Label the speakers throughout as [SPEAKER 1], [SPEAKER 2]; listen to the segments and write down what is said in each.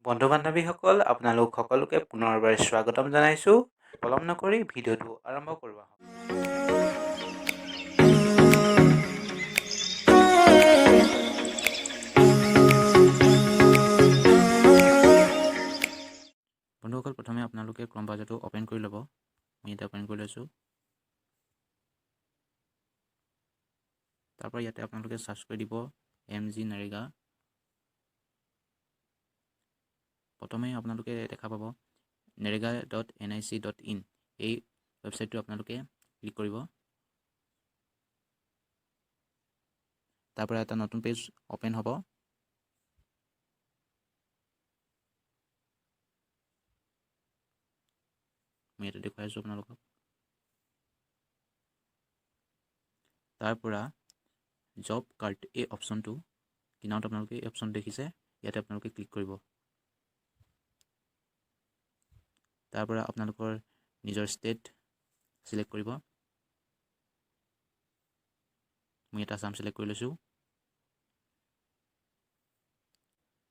[SPEAKER 1] বন্ধু বান্ধৱীসকল আপোনালোক সকলোকে পুনৰবাৰ স্বাগতম জনাইছোঁ। পলম নকৰি ভিডিঅ'টো আৰম্ভ কৰোঁ আহক। বন্ধুসকল প্ৰথমে আপোনালোকে ক্ৰম ব্ৰাউজাৰটো অপেন কৰি ল'ব। মই ইয়াতে অপেন কৰি লৈছোঁ। তাৰপৰা ইয়াতে আপোনালোকে চাৰ্চ কৰি দিব MG নাৰেগা। প্ৰথমে আপোনালোকে দেখা পাব narega.nic.in এই ৱেবছাইটটো আপোনালোকে ক্লিক কৰিব। তাৰপৰা এটা নতুন পেজ অপেন হ'ব। মই ইয়াতে দেখুৱাই আছোঁ আপোনালোকক। তাৰপৰা জব কাৰ্ড এই অপশ্যনটো কিনাৰত আপোনালোকে এই অপশ্যন দেখিছে, ইয়াতে আপোনালোকে ক্লিক কৰিব। তাৰপৰা আপোনালোকৰ নিজৰ ষ্টেট চিলেক্ট কৰিব। মই ইয়াত আসাম চিলেক্ট কৰি লৈছোঁ।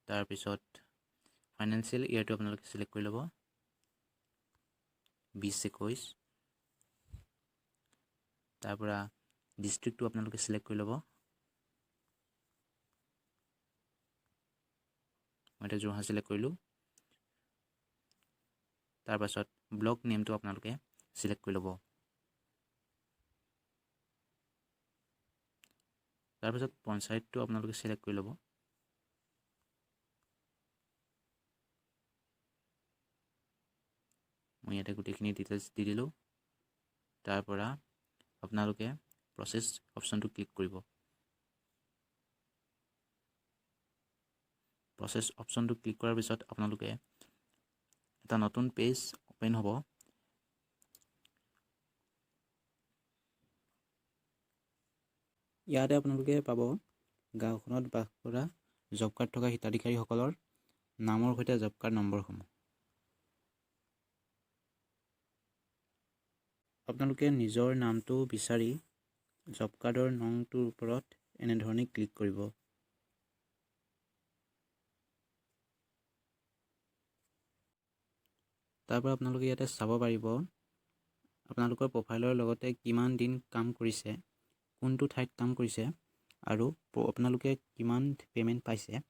[SPEAKER 1] তাৰপিছত ফাইনেন্সিয়েল ইয়েৰটো আপোনালোকে চিলেক্ট কৰি ল'ব 2021। তাৰপৰা ডিষ্ট্ৰিক্টটো আপোনালোকে চিলেক্ট কৰি ল'ব। মই এতিয়া যোৰহাট চিলেক্ট কৰিলোঁ। তাৰপাছত ব্লক নেমটো আপোনালোকে চিলেক্ট কৰি ল'ব। তাৰপিছত পঞ্চায়তটো আপোনালোকে চিলেক্ট কৰি ল'ব। মই ইয়াতে গোটেইখিনি ডিটেইলছ দি দিলোঁ। তাৰপৰা আপোনালোকে প্ৰচেছ অপশ্যনটো ক্লিক কৰিব। প্ৰচেছ অপশ্যনটো ক্লিক কৰাৰ পিছত আপোনালোকে এটা নতুন পেজ অপেন হ'ব। ইয়াতে আপোনালোকে পাব গাঁওখনত বাস কৰা জব কাৰ্ড থকা হিতাধিকাৰীসকলৰ নামৰ সৈতে জব কাৰ্ড নম্বৰসমূহ। আপোনালোকে নিজৰ নামটো বিচাৰি জব কাৰ্ডৰ নংটোৰ ওপৰত এনেধৰণে ক্লিক কৰিব। তাৰপৰা আপোনালোকে ইয়াতে চাব পাৰিব আপোনালোকৰ প্ৰফাইলৰ লগতে কিমান দিন কাম কৰিছে, কোনটো ঠাইত কাম কৰিছে আৰু আপোনালোকে কিমান পে'মেণ্ট পাইছে,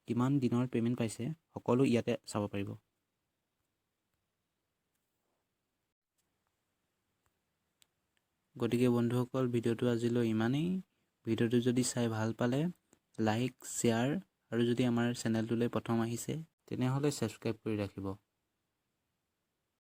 [SPEAKER 1] কিমান দিনৰ পে'মেণ্ট পাইছে, সকলো ইয়াতে চাব পাৰিব। গতিকে বন্ধুসকল ভিডিঅ'টো আজিলৈ ইমানেই। ভিডিঅ'টো যদি চাই ভাল পালে লাইক, শ্বেয়াৰ আৰু যদি আমাৰ চেনেলটোলৈ প্ৰথম আহিছে তেনেহ'লে ছাবস্ক্ৰাইব কৰি ৰাখিব।